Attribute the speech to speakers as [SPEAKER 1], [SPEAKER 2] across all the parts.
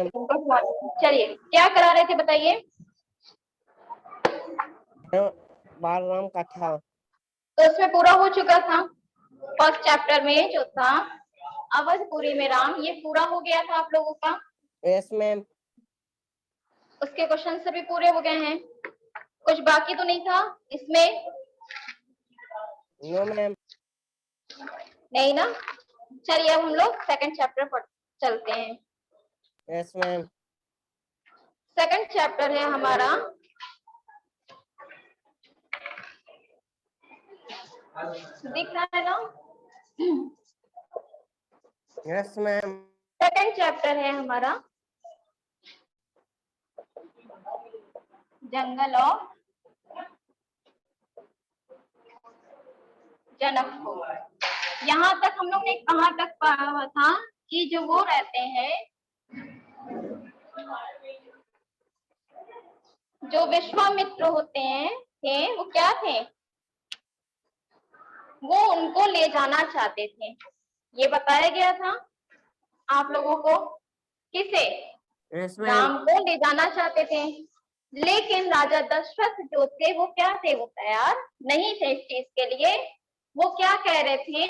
[SPEAKER 1] Good morning. चलिए क्या करा रहे थे बताइए।
[SPEAKER 2] बाल राम कथा
[SPEAKER 1] तो उसमें पूरा हो चुका था। फर्स्ट चैप्टर में जो था अवधपुरी में राम, ये पूरा हो गया था आप लोगों का।
[SPEAKER 2] Yes ma'am.
[SPEAKER 1] उसके क्वेश्चन सभी पूरे हो गए हैं, कुछ बाकी तो नहीं था इसमें?
[SPEAKER 2] No ma'am.
[SPEAKER 1] नहीं ना। चलिए अब हम लोग सेकंड चैप्टर पर चलते हैं।
[SPEAKER 2] Yes ma'am.
[SPEAKER 1] सेकंड चैप्टर है हमारा दिख रहा है ना?
[SPEAKER 2] Yes ma'am.
[SPEAKER 1] सेकंड चैप्टर है हमारा जंगल ऑफ जनकपुर। यहाँ तक हम लोग ने कहाँ तक पढ़ा हुआ था कि जो वो रहते हैं, जो विश्वामित्र होते हैं थे, वो क्या थे, वो उनको ले जाना चाहते थे। ये बताया गया था आप लोगों को। किसे?
[SPEAKER 2] Yes ma'am.
[SPEAKER 1] राम को ले जाना चाहते थे, लेकिन राजा दशरथ जो थे वो क्या थे, वो तैयार नहीं थे इस चीज के लिए। वो क्या कह रहे थे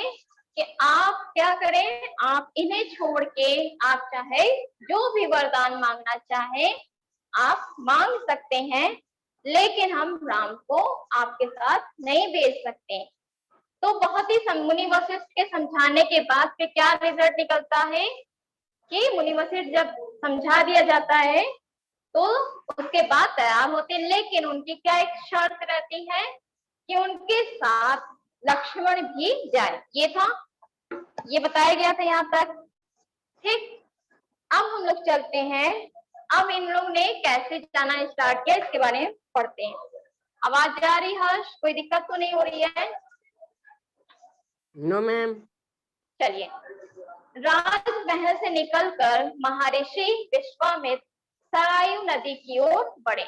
[SPEAKER 1] कि आप क्या करें, आप इन्हें छोड़ के आप चाहे जो भी वरदान मांगना चाहे आप मांग सकते हैं, लेकिन हम राम को आपके साथ नहीं भेज सकते। तो बहुत ही मुनि वशिष्ठ के समझाने के बाद फिर क्या रिजल्ट निकलता है कि मुनि वशिष्ठ जब समझा दिया जाता है तो उसके बाद तैयार होते हैं, लेकिन उनकी क्या एक शर्त रहती है कि उनके साथ लक्ष्मण भी जाए। ये था, ये बताया गया था यहाँ तक। ठीक, अब हम लोग चलते हैं। अब इन लोग ने कैसे जाना स्टार्ट किया इसके बारे में पढ़ते हैं। आवाज जा रही हर्ष? कोई दिक्कत तो नहीं हो रही है?
[SPEAKER 2] No ma'am.
[SPEAKER 1] चलिए, राजमहल से निकलकर महर्षि विश्वामित्र सरयू नदी की ओर बढ़े।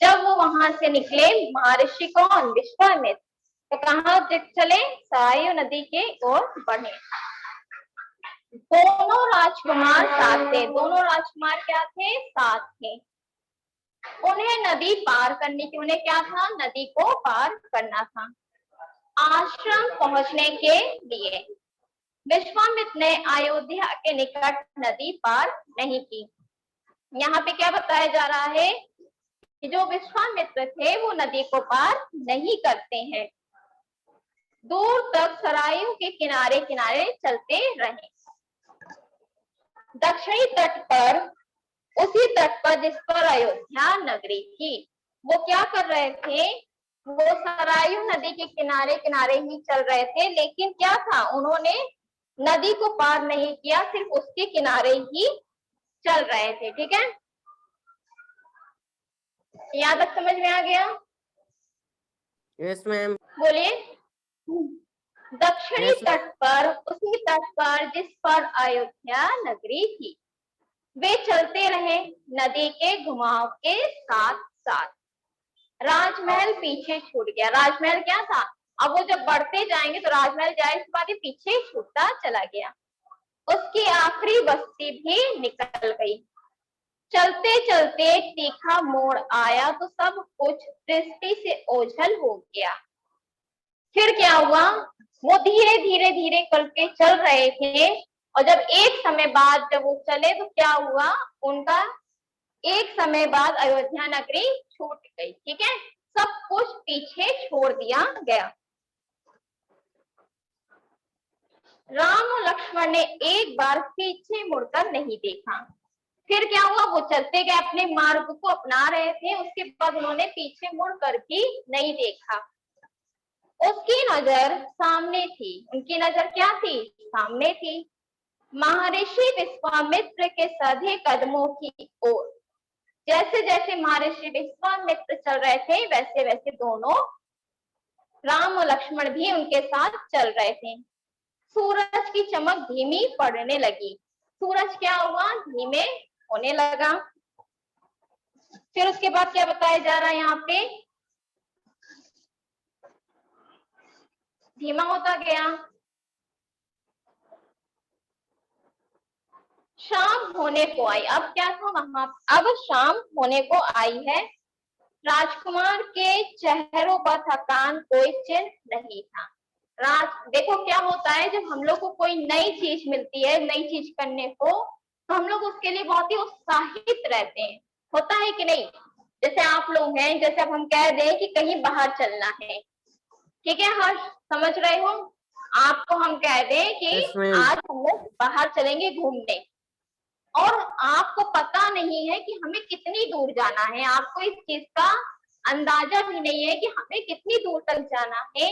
[SPEAKER 1] जब वो वहां से निकले, महर्षि कौन? विश्वामित्र। तो कहाँ चले? सरयू नदी के ओर बढ़े। दोनों राजकुमार साथ थे। दोनों राजकुमार क्या थे? साथ थे। उन्हें नदी पार करने की, उन्हें क्या था? नदी को पार करना था आश्रम पहुंचने के लिए। विश्वामित्र ने अयोध्या के निकट नदी पार नहीं की। यहाँ पे क्या बताया जा रहा है कि जो विश्वामित्र थे वो नदी को पार नहीं करते हैं, दूर तक सरयू के किनारे किनारे चलते रहे। दक्षिणी तट पर, उसी तट पर जिस पर अयोध्या नगरी थी, वो क्या कर रहे थे? वो सरयू नदी के किनारे किनारे ही चल रहे थे, लेकिन क्या था, उन्होंने नदी को पार नहीं किया, सिर्फ उसके किनारे ही चल रहे थे। ठीक है, यहाँ तक समझ में आ गया?
[SPEAKER 2] Yes ma'am.
[SPEAKER 1] बोलिए। दक्षिणी तट पर, उसी तट पर जिस पर अयोध्या नगरी थी, वे चलते रहे नदी के घुमाव के साथ साथ। राजमहल पीछे छूट गया। राजमहल क्या था? अब वो जब बढ़ते जाएंगे तो राजमहल जाए इसके बाद पीछे छूटता चला गया। उसकी आखिरी बस्ती भी निकल गई। चलते चलते तीखा मोड़ आया तो सब कुछ दृष्टि से ओझल हो गया। फिर क्या हुआ? वो धीरे धीरे धीरे करके चल रहे थे, और जब एक समय बाद जब वो चले तो क्या हुआ, उनका एक समय बाद अयोध्या नगरी छूट गई। ठीक है, सब कुछ पीछे छोड़ दिया गया। राम और लक्ष्मण ने एक बार पीछे मुड़कर नहीं देखा। फिर क्या हुआ? वो चलते गए, अपने मार्ग को अपना रहे थे, उसके बाद उन्होंने पीछे मुड़कर भी नहीं देखा। उसकी नजर सामने थी। उनकी नजर क्या थी? सामने थी। महर्षि विश्वामित्र के सधे कदमों की ओर। जैसे जैसे महर्षि विश्वामित्र चल रहे थे वैसे वैसे दोनों राम और लक्ष्मण भी उनके साथ चल रहे थे। सूरज की चमक धीमी पड़ने लगी। सूरज क्या हुआ? धीमे होने लगा। फिर उसके बाद क्या बताया जा रहा है यहाँ पे? धीमा होता गया, शाम होने को आई। अब क्या था वहां, अब शाम होने को आई है। राजकुमार के चेहरों पर थकान कोई चिन्ह नहीं था। देखो क्या होता है, जब हम लोग को कोई नई चीज मिलती है, नई चीज करने को, तो हम लोग उसके लिए बहुत ही उत्साहित रहते हैं, होता है कि नहीं। जैसे आप लोग हैं, जैसे अब हम कह दें कि कहीं बाहर चलना है, ठीक है हर्ष, समझ रहे हो। आपको हम कह दें कि
[SPEAKER 2] Yes, ma'am.
[SPEAKER 1] आज हम लोग बाहर चलेंगे घूमने, और आपको पता नहीं है कि हमें कितनी दूर जाना है, आपको इस चीज का अंदाजा भी नहीं है कि हमें कितनी दूर तक जाना है,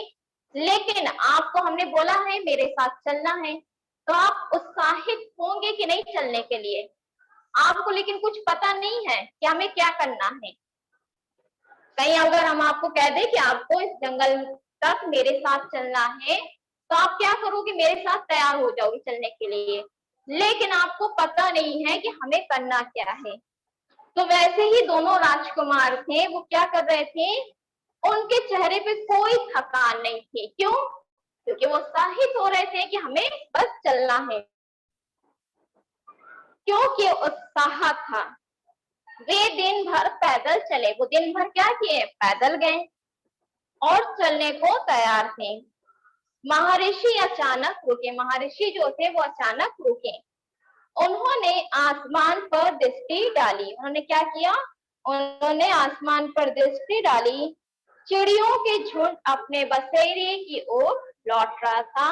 [SPEAKER 1] लेकिन आपको हमने बोला है मेरे साथ चलना है, तो आप उत्साहित होंगे कि नहीं चलने के लिए। आपको लेकिन कुछ पता नहीं है कि हमें क्या करना है। कहीं अगर हम आपको कह दें कि आपको इस जंगल तक मेरे साथ चलना है, तो आप क्या करोगे, मेरे साथ तैयार हो जाओगे चलने के लिए, लेकिन आपको पता नहीं है कि हमें करना क्या है। तो वैसे ही दोनों राजकुमार थे, वो क्या कर रहे थे, उनके चेहरे पे कोई थकान नहीं थी। क्यों? क्योंकि वो उत्साहित हो रहे थे कि हमें बस चलना है। क्योंकि उत्साह था। वे दिन भर पैदल चले, वो दिन भर क्या किए, पैदल गए और चलने को तैयार थे। महर्षि अचानक रुके, महर्षि जो थे वो अचानक रुके। उन्होंने आसमान पर दृष्टि डाली। उन्होंने क्या किया, उन्होंने आसमान पर दृष्टि डाली। चिड़ियों के झुंड अपने बसेरे की ओर लौट रहा था।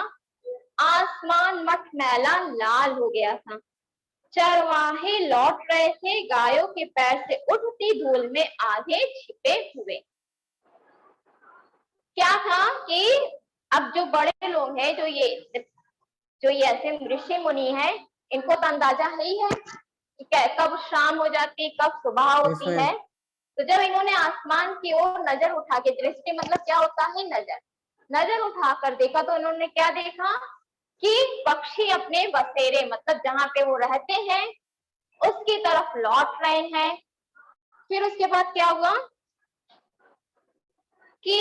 [SPEAKER 1] आसमान मटमैला लाल हो गया था। चरवाहे लौट रहे थे, गायों के पैर से उठती धूल में आधे छिपे हुए। क्या था कि अब जो बड़े लोग हैं, जो ये ऐसे ऋषि मुनि हैं, इनको तो अंदाजा ही है कि कब शाम हो जाती, कब सुबह होती है। तो जब इन्होंने आसमान की ओर नजर उठा के, दृष्टि मतलब क्या होता है, नजर, नजर उठाकर देखा, तो इन्होंने क्या देखा कि पक्षी अपने बसेरे मतलब जहां पे वो रहते हैं उसकी तरफ लौट रहे हैं। फिर उसके बाद क्या हुआ कि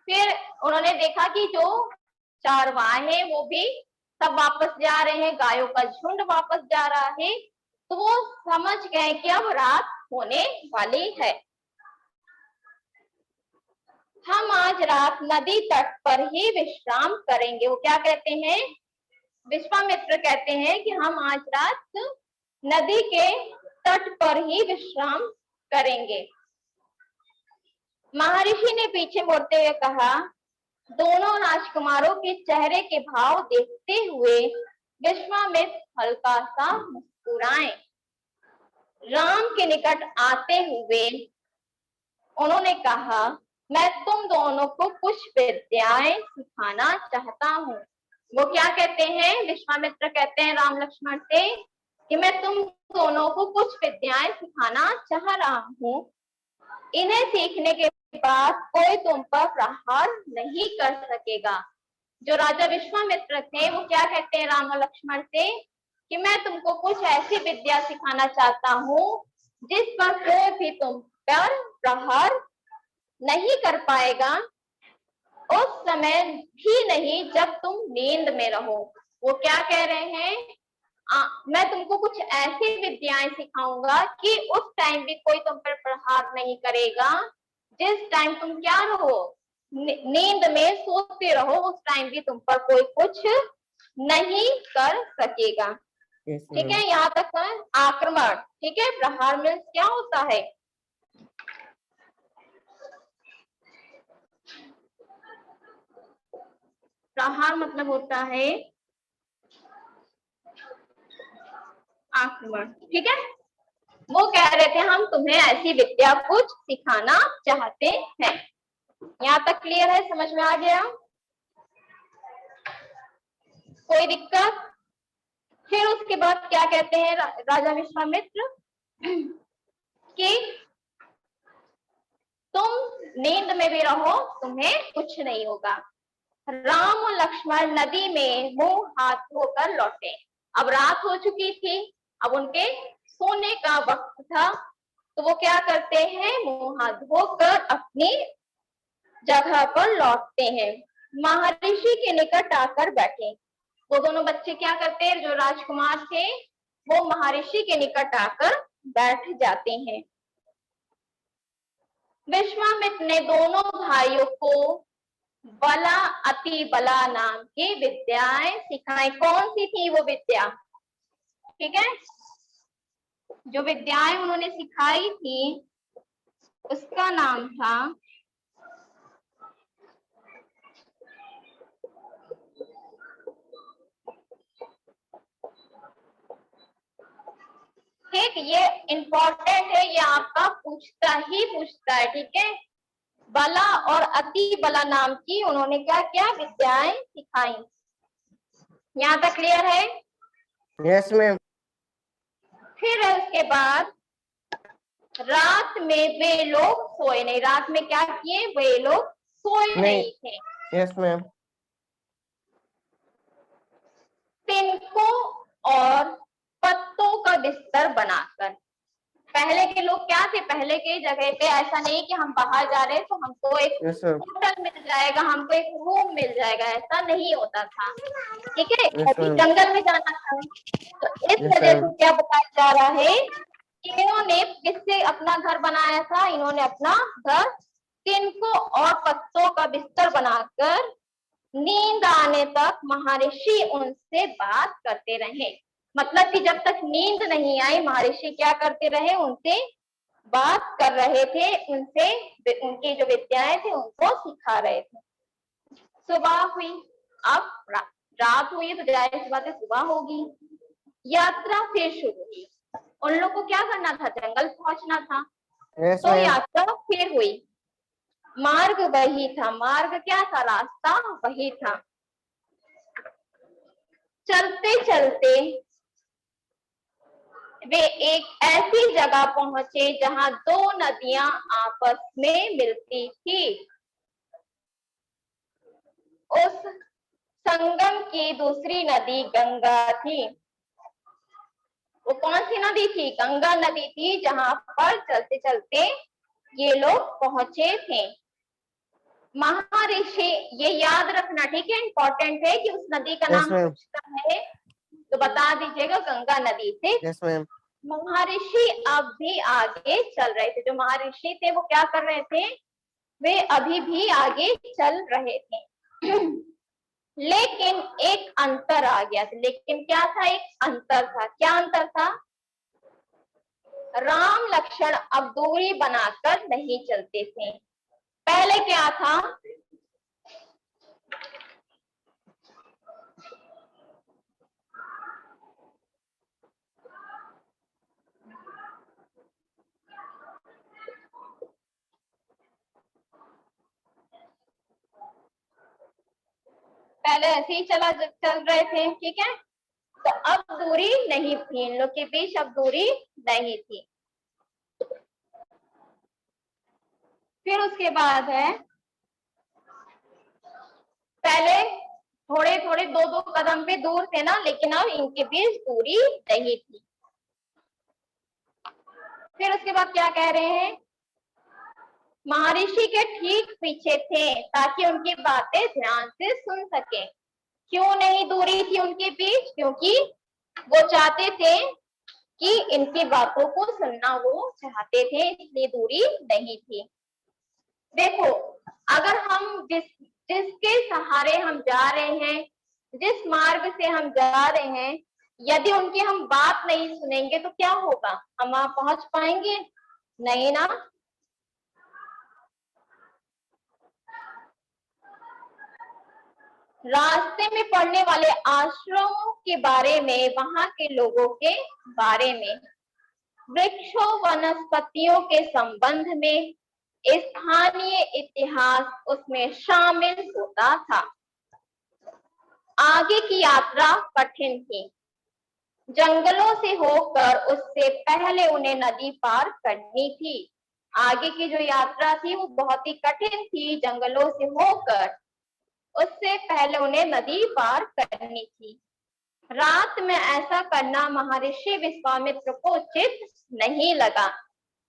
[SPEAKER 1] फिर उन्होंने देखा कि जो चरवाहे वो भी सब वापस जा रहे हैं, गायों का झुंड वापस जा रहा है। तो वो समझ गए कि अब रात होने वाली है। हम आज रात नदी तट पर ही विश्राम करेंगे। वो क्या कहते हैं, विश्वामित्र कहते हैं कि हम आज रात नदी के तट पर ही विश्राम करेंगे। महर्षि ने पीछे मुड़ते हुए कहा। दोनों राजकुमारों के चेहरे के भाव देखते हुए विश्वामित्र हल्का सा मुस्कुराए। राम के निकट आते हुए उन्होंने कहा, मैं तुम दोनों को कुछ विद्याएं सिखाना चाहता हूँ। वो क्या कहते हैं, विश्वामित्र कहते हैं राम लक्ष्मण से कि मैं तुम दोनों को कुछ विद्याएं सिखाना चाह रहा हूँ। इन्हें सीखने के बाद कोई तुम पर प्रहार नहीं कर सकेगा। जो राजा विश्वामित्र थे वो क्या कहते हैं राम और लक्ष्मण से कि मैं तुमको कुछ ऐसी विद्या सिखाना चाहता हूँ जिस पर कोई भी तुम पर प्रहार नहीं कर पाएगा, उस समय भी नहीं जब तुम नींद में रहो। वो क्या कह रहे हैं, मैं तुमको कुछ ऐसी विद्याएं सिखाऊंगा कि उस टाइम भी कोई तुम पर प्रहार नहीं करेगा। जिस टाइम तुम क्या रहो, नींद में सोते रहो, उस टाइम भी तुम पर कोई कुछ नहीं कर सकेगा। ठीक है, यहाँ तक आक्रमण। ठीक है, प्रहार मीन्स क्या होता है, प्रहार मतलब होता है आक्रमण। ठीक है, वो कह रहे थे हम तुम्हें ऐसी विद्या कुछ सिखाना चाहते हैं। यहाँ तक क्लियर है, समझ में आ गया, कोई दिक्कत? फिर उसके बाद क्या कहते हैं राजा विश्वामित्र कि तुम नींद में भी रहो, तुम्हें कुछ नहीं होगा। राम और लक्ष्मण नदी में मुंह हाथ धोकर लौटे। अब रात हो चुकी थी, अब उनके सोने का वक्त था, तो वो क्या करते हैं, मुंह हाथ धोकर अपनी जगह पर लौटते हैं। महर्षि के निकट आकर बैठे। वो दोनों बच्चे क्या करते हैं, जो राजकुमार थे वो महर्षि के निकट आकर बैठ जाते हैं। विश्वामित्र ने दोनों भाइयों को बला अति बला नाम की विद्याएं सिखाई। कौन सी थी वो विद्या? ठीक है, जो विद्याएं उन्होंने सिखाई थी उसका नाम था ठीक, ये इंपॉर्टेंट है, ये आपका पूछता है। ठीक है, बला और अति बला नाम की उन्होंने क्या क्या विद्याएं सिखाई। यहाँ तक क्लियर है?
[SPEAKER 2] Yes ma'am.
[SPEAKER 1] फिर उसके बाद रात में वे लोग सोए नहीं। रात में क्या किए? वे लोग सोए नहीं थे।
[SPEAKER 2] Yes ma'am.
[SPEAKER 1] तिनकों और पत्तों का बिस्तर बनाकर। पहले के लोग क्या थे? पहले के जगह पे ऐसा नहीं कि हम बाहर जा रहे हैं तो हमको एक होटल मिल जाएगा, हमको एक रूम मिल जाएगा, ऐसा नहीं होता था। ठीक है, अभी जंगल में जाना था। तो इस वजह से क्या बताया जा रहा है, इन्होंने किससे अपना घर बनाया था? इन्होंने अपना घर तिनकों और पत्तों का बिस्तर बनाकर नींद आने तक महर्षि उनसे बात करते रहे। मतलब कि जब तक नींद नहीं आई महर्षि क्या करते रहे? उनसे बात कर रहे थे, उनसे उनकी जो विद्याएं थे उनको सिखा रहे थे। सुबह हुई, अब रात हुई तो जाहिर सी बात है सुबह होगी। यात्रा फिर शुरू हुई। उन लोग को क्या करना था? जंगल पहुंचना था। तो यात्रा फिर हुई। मार्ग वही था। मार्ग क्या था? रास्ता वही था। चलते चलते वे एक ऐसी जगह पहुंचे जहां दो नदियां आपस में मिलती थी। उस संगम की दूसरी नदी गंगा थी। वो कौन सी नदी थी? गंगा नदी थी, जहां पर चलते चलते ये लोग पहुंचे थे। महर्षि, ये याद रखना, ठीक है, इंपॉर्टेंट है कि उस नदी का नाम पूछता है तो बता दीजिएगा गंगा नदी से। महर्षि अब भी आगे चल रहे थे। जो महर्षि थे वो क्या कर रहे थे? वे अभी भी आगे चल रहे थे। लेकिन एक अंतर आ गया था। लेकिन क्या था? एक अंतर था। क्या अंतर था? राम लक्ष्मण अब दूरी बनाकर नहीं चलते थे। पहले क्या था? पहले ऐसे ही चल रहे थे। ठीक है, तो अब दूरी नहीं थी, इन लोग के बीच अब दूरी नहीं थी। फिर उसके बाद है, पहले थोड़े थोड़े दो दो कदम पे दूर थे ना, लेकिन अब इनके बीच दूरी नहीं थी। फिर उसके बाद क्या कह रहे हैं? महर्षि के ठीक पीछे थे ताकि उनकी बातें ध्यान से सुन सके। क्यों नहीं दूरी थी उनके बीच? क्योंकि वो चाहते थे कि इनकी बातों को सुनना वो चाहते थे, इसलिए दूरी नहीं थी। देखो, अगर हम जिसके सहारे हम जा रहे हैं, जिस मार्ग से हम जा रहे हैं, यदि उनकी हम बात नहीं सुनेंगे तो क्या होगा? हम वहां पहुंच पाएंगे? नहीं ना। रास्ते में पड़ने वाले आश्रमों के बारे में, वहां के लोगों के बारे में, वृक्षों वनस्पतियों के संबंध में स्थानीय इतिहास उसमें शामिल होता था। आगे की यात्रा कठिन थी। जंगलों से होकर उससे पहले उन्हें नदी पार करनी थी। आगे की जो यात्रा थी वो बहुत ही कठिन थी, जंगलों से होकर उससे पहले उन्हें नदी पार करनी थी। रात में ऐसा करना महर्षि विश्वामित्र को उचित नहीं लगा।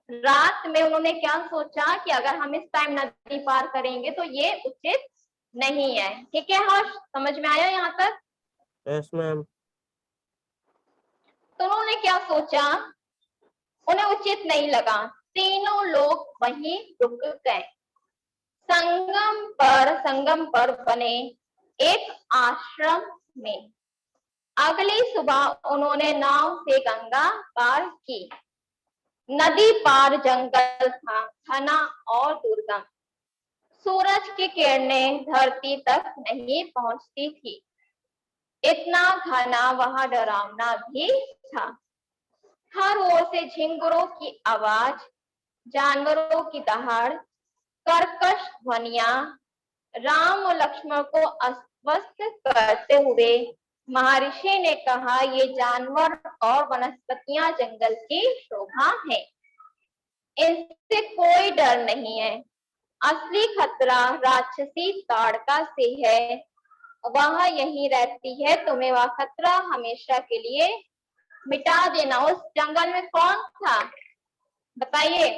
[SPEAKER 1] रात में उन्होंने क्या सोचा कि अगर हम इस टाइम नदी पार करेंगे तो ये उचित नहीं है। ठीक है हर्ष, समझ में आया यहाँ तक?
[SPEAKER 2] Yes ma'am.
[SPEAKER 1] तो उन्होंने क्या सोचा, उन्हें उचित नहीं लगा, तीनों लोग वहीं रुक गए। संगम पर बने एक आश्रम में अगली सुबह उन्होंने नाव से गंगा पार की। नदी पार जंगल था, घना और दुर्गम। सूरज की किरणें धरती तक नहीं पहुंचती थी। इतना घना वहां डरावना भी था। हर ओर से झिंगुरों की आवाज, जानवरों की दहाड़, कर्कश ध्वनियां राम और लक्ष्मण को अस्वस्थ करते हुए महर्षि ने कहा, ये जानवर और वनस्पतियां जंगल की शोभा है, इनसे कोई डर नहीं है। असली खतरा राक्षसी ताड़का से है, वह यहीं रहती है, तुम्हें वह खतरा हमेशा के लिए मिटा देना। उस जंगल में कौन था बताइए?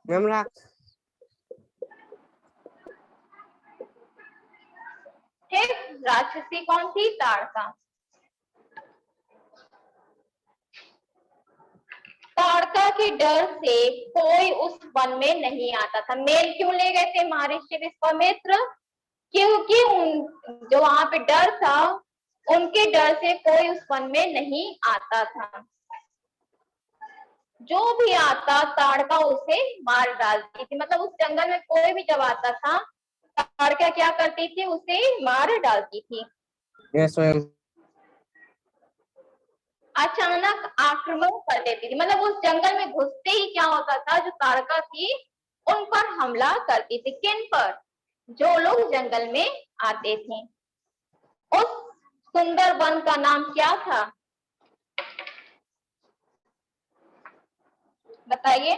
[SPEAKER 2] यमराज।
[SPEAKER 1] ठीक, राक्षसी कौन थी? ताड़का। ताड़का के डर से कोई उस वन में नहीं आता था। मेल क्यों ले गए थे महर्षि विश्वामित्र? क्योंकि जो वहां पे डर था, उनके डर से कोई उस वन में नहीं आता था। जो भी आता ताड़का उसे मार डालती थी। मतलब उस जंगल में कोई भी जब आता था, ताड़का क्या करती थी? उसे मार डालती थी।
[SPEAKER 2] Yes ma'am.
[SPEAKER 1] अचानक आक्रमण कर देती थी। मतलब उस जंगल में घुसते ही क्या होता था, जो ताड़का थी उन पर हमला करती थी। किन पर? जो लोग जंगल में आते थे। उस सुंदर वन का नाम क्या था बताइए?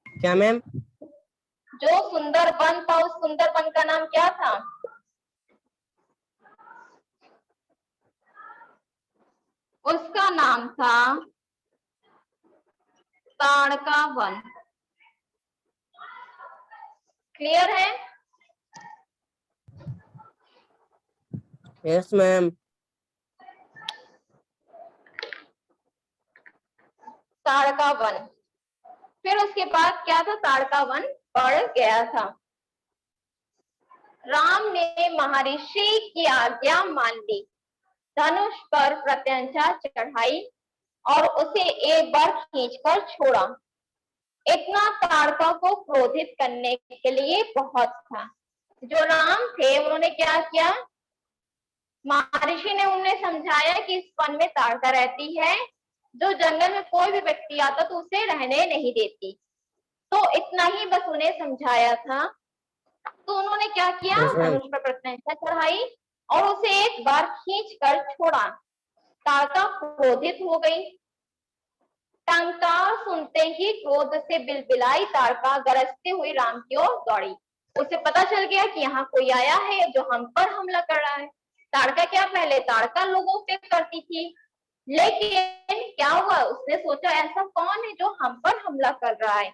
[SPEAKER 2] क्या मैम?
[SPEAKER 1] जो सुंदर वन था, उस सुंदर वन का नाम क्या था? उसका नाम था ताड़का वन। क्लियर है?
[SPEAKER 2] Yes ma'am.
[SPEAKER 1] ताड़का वन। फिर उसके बाद क्या था? ताड़का वन बढ़ गया था। राम ने महर्षि की आज्ञा मान ली, धनुष पर प्रत्यंचा चढ़ाई और उसे एक बार खींचकर छोड़ा। इतना ताड़का को क्रोधित करने के लिए बहुत था। जो राम थे उन्होंने क्या किया? महर्षि ने उन्हें समझाया कि इस वन में ताड़का रहती है, जो जंगल में कोई भी व्यक्ति आता तो उसे रहने नहीं देती। तो इतना ही बस उन्हें समझाया था। तो उन्होंने क्या किया?
[SPEAKER 2] Yes ma'am.
[SPEAKER 1] धनुष पर प्रत्यंचा चढ़ाई और उसे एक बार खींच कर छोड़ा। ताड़का क्रोधित हो गई। टंकार सुनते ही क्रोध से बिलबिलाई ताड़का गरजते हुई राम की ओर दौड़ी। उसे पता चल गया कि यहाँ कोई आया है जो हम पर हमला कर रहा है। ताड़का क्या, पहले ताड़का लोगों पे करती थी, लेकिन क्या हुआ? उसने सोचा ऐसा कौन है जो हम पर हमला कर रहा है।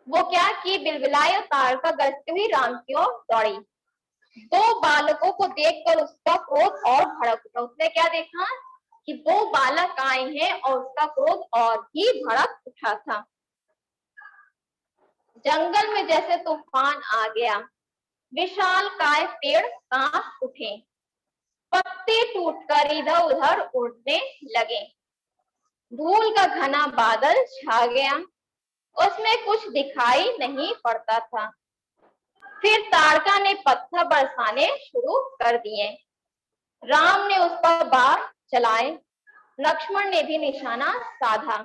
[SPEAKER 1] वो क्या की, बिलबिलाई और ताड़का गरजते हुई राम की ओर दौड़ी। दो बालकों को देखकर उसका क्रोध और भड़क उठा। उसने क्या देखा कि दो बालक आए हैं और उसका क्रोध और भी भड़क उठा था। जंगल में जैसे तूफान आ गया। विशाल काय पेड़ कांप उठे, पत्ते टूटकर इधर उधर उड़ने लगे। धूल का घना बादल छा गया, उसमें कुछ दिखाई नहीं पड़ता था। फिर ताड़का ने पत्थर बरसाने शुरू कर दिए। राम ने उस पर बाण चलाए, लक्ष्मण ने भी निशाना साधा।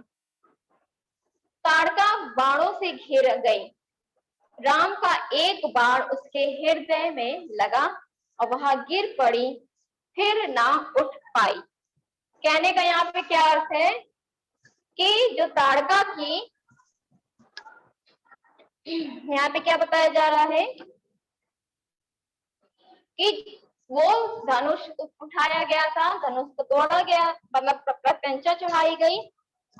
[SPEAKER 1] ताड़का बाणों से घिर गई। राम का एक बाण उसके हृदय में लगा और वह गिर पड़ी, फिर ना उठ पाई। कहने का यहाँ पे क्या अर्थ है कि जो ताड़का की, यहाँ पे क्या बताया जा रहा है कि वो धनुष उठाया गया था, धनुष को तोड़ा गया, मतलब प्रत्यंचा चढ़ाई गई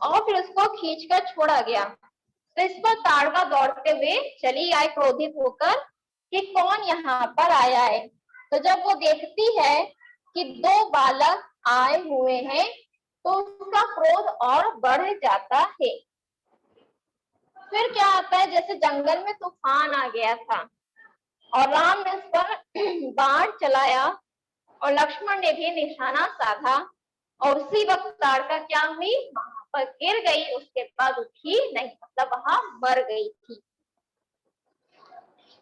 [SPEAKER 1] और फिर उसको खींचकर छोड़ा गया। तो इस पर ताड़का दौड़ते हुए चली आई क्रोधित होकर कि कौन यहाँ पर आया है। तो जब वो देखती है कि दो बालक आए हुए हैं तो उसका क्रोध और बढ़ जाता है। फिर क्या आता है, जैसे जंगल में तूफान आ गया था और राम ने उस पर बाण चलाया और लक्ष्मण ने भी निशाना साधा और उसी वक्त ताड़का क्या हुई, वहां पर गिर गई, उसके बाद उठी नहीं, मतलब वहां मर गई थी।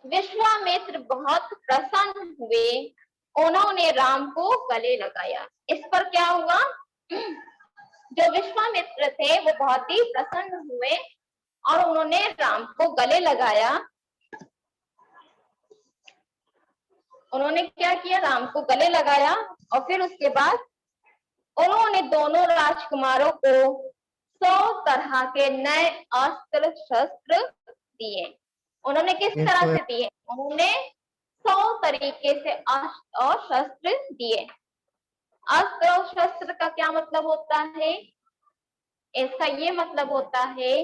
[SPEAKER 1] विश्वामित्र बहुत प्रसन्न हुए, उन्होंने राम को गले लगाया। इस पर क्या हुआ, जो विश्वामित्र थे वो बहुत ही प्रसन्न हुए और उन्होंने राम को गले लगाया। उन्होंने क्या किया, राम को गले लगाया और फिर उसके बाद उन्होंने दोनों राजकुमारों को 100 तरह के नए अस्त्र शस्त्र दिए। उन्होंने किस
[SPEAKER 2] Yes,
[SPEAKER 1] तरह
[SPEAKER 2] ma'am.
[SPEAKER 1] से दिए, उन्होंने 100 तरीके से अस्त्र और शस्त्र दिए। अस्त्र और शस्त्र का क्या मतलब होता है, इसका ये मतलब होता है,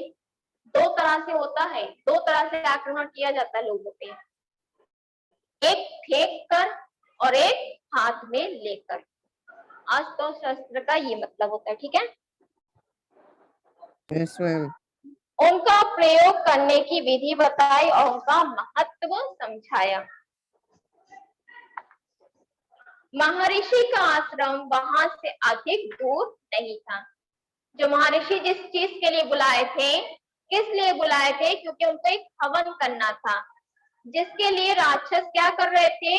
[SPEAKER 1] दो तरह से होता है, दो तरह से आक्रमण किया जाता है लोगों पे, एक फेंक कर और एक हाथ में लेकर। अस्त्र और शस्त्र का ये मतलब होता है, ठीक है।
[SPEAKER 2] Yes, ma'am.
[SPEAKER 1] उनका प्रयोग करने की विधि बताई और उनका महत्व समझाया। महर्षि का आश्रम वहां से अधिक दूर नहीं था। जो महर्षि जिस चीज के लिए बुलाए थे, किस लिए बुलाए थे, क्योंकि उनको एक हवन करना था, जिसके लिए राक्षस क्या कर रहे थे,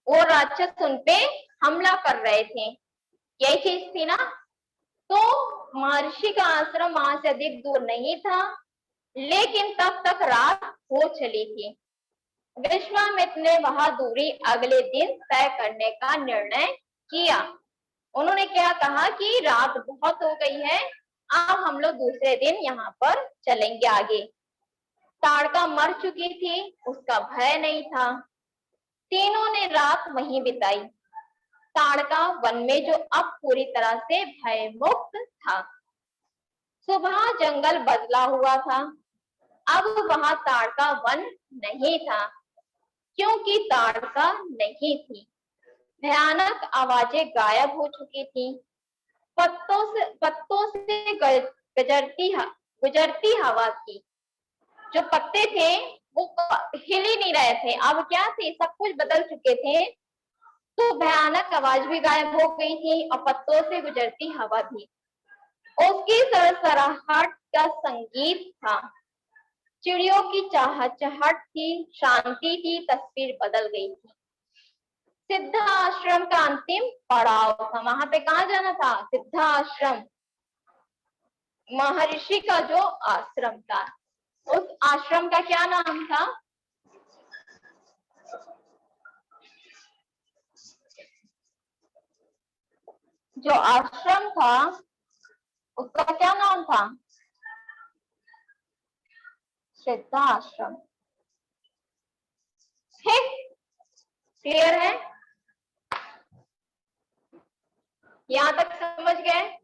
[SPEAKER 1] वो राक्षस उन पे हमला कर रहे थे, यही चीज थी ना। तो महर्षि का आश्रम वहां से अधिक दूर नहीं था, लेकिन तब तक रात हो चली थी। विश्वामित्र ने वह दूरी अगले दिन तय करने का निर्णय किया। उन्होंने क्या कहा कि रात बहुत हो गई है, अब हम लोग दूसरे दिन यहाँ पर चलेंगे आगे। ताड़का मर चुकी थी, उसका भय नहीं था। तीनों ने रात वहीं बिताई। ताड़का वन में जो अब पूरी तरह से भय मुक्त था। सुबह जंगल बदला हुआ था, अब वहां ताड़का वन नहीं था, क्योंकि ताड़का नहीं थी। भयानक आवाजें गायब हो चुकी थी। पत्तों से गुजरती हवा थी। जो पत्ते थे वो हिल ही नहीं रहे थे, अब क्या थे, सब कुछ बदल चुके थे। तो भयानक आवाज भी गायब हो गई थी और पत्तों से गुजरती हवा भी। उसकी सरसराहट का संगीत था, चिड़ियों की चहचहाट थी, शांति थी, तस्वीर बदल गई थी। सिद्धा आश्रम का अंतिम पड़ाव था। वहां पे कहाँ जाना था, सिद्धा आश्रम, महर्षि का जो आश्रम था। उस आश्रम का क्या नाम था, जो आश्रम था उसका क्या नाम था, सिद्धा आश्रम। ठीक, क्लियर है, यहां तक समझ गए।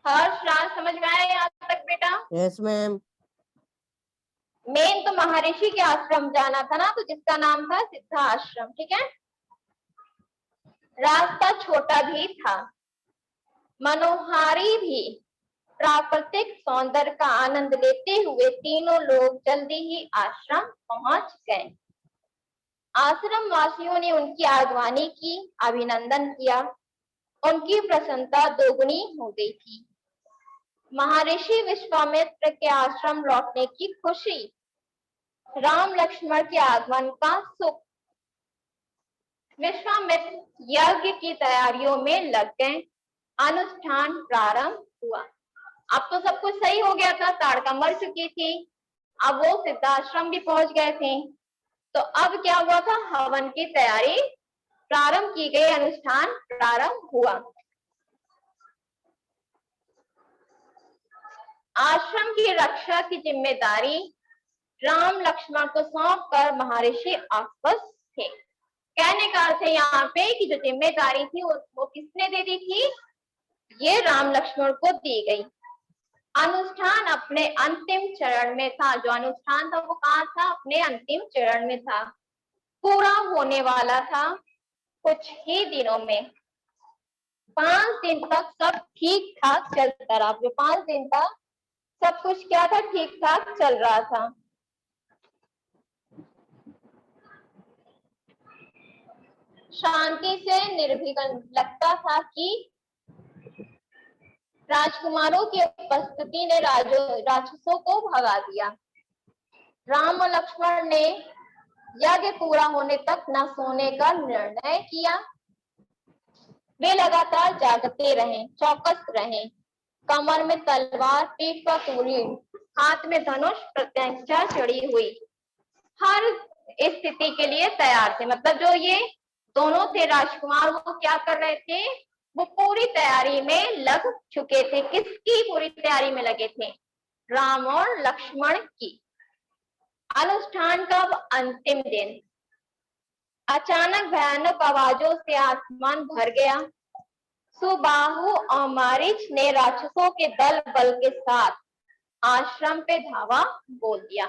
[SPEAKER 1] हर्ष राज समझ में आया यहाँ तक बेटा?
[SPEAKER 2] Yes, ma'am.
[SPEAKER 1] मेन तो महर्षि के आश्रम जाना था ना, तो जिसका नाम था सिद्धा आश्रम, ठीक है। रास्ता छोटा भी था, मनोहारी भी। प्राकृतिक सौंदर्य का आनंद लेते हुए तीनों लोग जल्दी ही आश्रम पहुंच गए। आश्रम वासियों ने उनकी आगवानी की, अभिनंदन किया, उनकी प्रसन्नता दोगुनी हो गई थी। महर्षि विश्वामित्र के आश्रम लौटने की खुशी, राम लक्ष्मण के आगमन का सुख। विश्वामित्र यज्ञ की तैयारियों में लग गए। अनुष्ठान प्रारंभ हुआ। अब तो सब कुछ सही हो गया था, ताड़का मर चुकी थी, अब वो सिद्धाश्रम भी पहुंच गए थे। तो अब क्या हुआ था, हवन की तैयारी प्रारंभ की गई, अनुष्ठान प्रारंभ हुआ। आश्रम की रक्षा की जिम्मेदारी राम लक्ष्मण को सौंप कर महर्षि आश्वस्त थे। कहने का अर्थ है यहाँ पे कि जो जिम्मेदारी थी वो किसने दे दी थी, ये राम लक्ष्मण को दी गई। अनुष्ठान अपने अंतिम चरण में था। जो अनुष्ठान था वो कहाँ था? अपने अंतिम चरण में था, पूरा होने वाला था कुछ ही दिनों में। 5 दिन तक सब ठीक ठाक चलता रहा। जो 5 दिन तक सब कुछ क्या था? ठीक ठाक चल रहा था। शांति से निर्विघ्न लगता था कि राजकुमारों की उपस्थिति ने राक्षसों को भगा दिया। राम और लक्ष्मण ने यज्ञ पूरा होने तक न सोने का निर्णय किया। वे लगातार जागते रहे, चौकस रहे, कमर में तलवार, पीठ पर तूरी, हाथ में धनुष, प्रत्यंचा चढ़ी हुई, हर स्थिति के लिए तैयार थे। मतलब जो ये दोनों थे राजकुमार, वो क्या कर रहे थे? वो पूरी तैयारी में लग चुके थे। किसकी पूरी तैयारी में लगे थे? राम और लक्ष्मण की। अनुष्ठान का अंतिम दिन, अचानक भयानक आवाजों से आसमान भर गया। सुबाहु और मारीच ने राक्षसों के दल बल के साथ आश्रम पे धावा बोल दिया।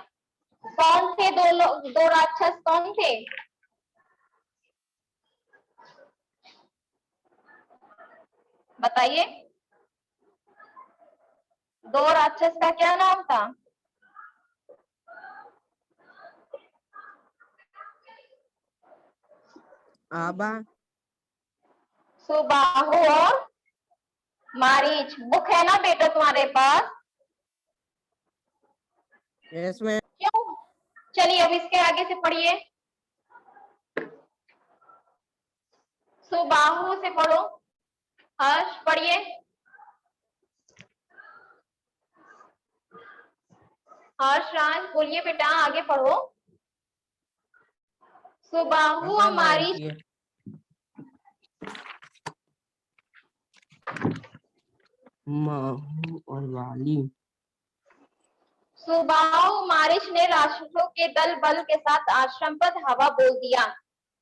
[SPEAKER 1] कौन थे दो राक्षस? कौन थे? बताइए। 2 राक्षस का क्या नाम था?
[SPEAKER 2] आबा,
[SPEAKER 1] सुबाहु और मारीच। बुक है ना बेटा तुम्हारे पास?
[SPEAKER 2] Yes ma'am.
[SPEAKER 1] क्यों? चलिए अब इसके आगे से पढ़िए। सुबाहु से पढ़ो। हर्ष पढ़िए। हर्ष राज बोलिए बेटा, आगे पढ़ो। सुबाहु और मारीच।
[SPEAKER 2] माहू और वाली।
[SPEAKER 1] सुबाहु मारीच ने राक्षसों के दल बल के साथ आश्रम पर धावा बोल दिया।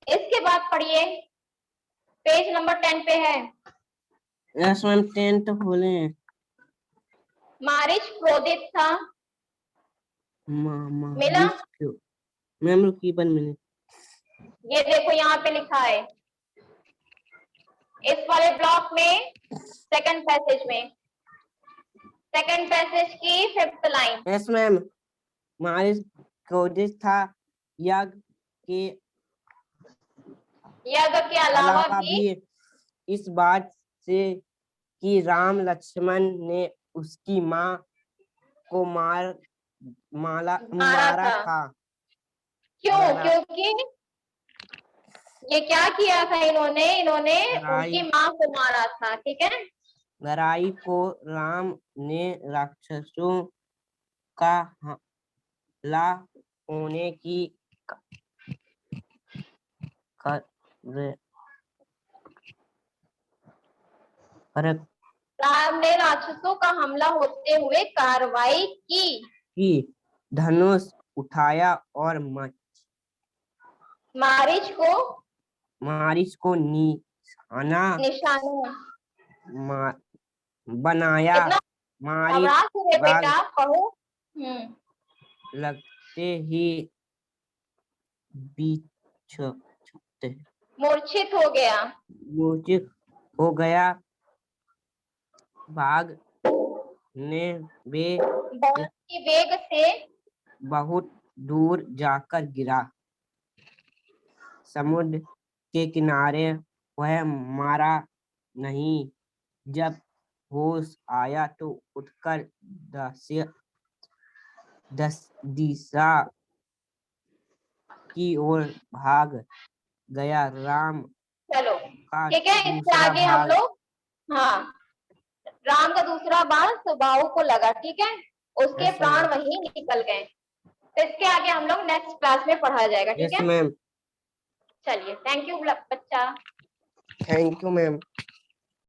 [SPEAKER 1] इसके बाद पढ़िए, पेज नंबर 10 पे है।
[SPEAKER 2] यस मैम, 10 तो खोले हैं।
[SPEAKER 1] मारीच क्रोधित था। मिला?
[SPEAKER 2] मैम रुकिए 1 मिनट।
[SPEAKER 1] ये देखो यहाँ पे लिखा है, इस वाले ब्लॉक में सेकंड पैसेज की 5th लाइन।
[SPEAKER 2] Yes ma'am. मारिस क्रोधित था, यज्ञ के
[SPEAKER 1] अलावा
[SPEAKER 2] अलावा
[SPEAKER 1] भी
[SPEAKER 2] भी इस बात से कि राम लक्ष्मण ने उसकी माँ को मारा था।
[SPEAKER 1] क्यों? क्योंकि ये क्या किया था इन्होंने उनकी माँ को मारा था। ठीक है।
[SPEAKER 2] लड़ाई को राम ने राक्षसों का हमला होने की
[SPEAKER 1] राम ने राक्षसों का हमला होते हुए कार्रवाई की,
[SPEAKER 2] धनुष उठाया और मारीच को निशाना बनाया। मारीच
[SPEAKER 1] बेटा पढ़ो।
[SPEAKER 2] लगते ही
[SPEAKER 1] मूर्छित हो गया। भागने के वेग से बहुत दूर जाकर गिरा। समुद्र के किनारे वह मारा नहीं। जब होश आया तो उठकर दिशा की ओर भाग गया। राम चलो ठीक है। इससे आगे हम लोग, हाँ, राम का दूसरा बाण सुबाहु को लगा। ठीक है, उसके प्राण वहीं निकल गए। तो इसके आगे हम लोग नेक्स्ट क्लास में पढ़ा जाएगा। ठीक है मैम। चलिए, थैंक यू बच्चा।
[SPEAKER 2] Thank you ma'am.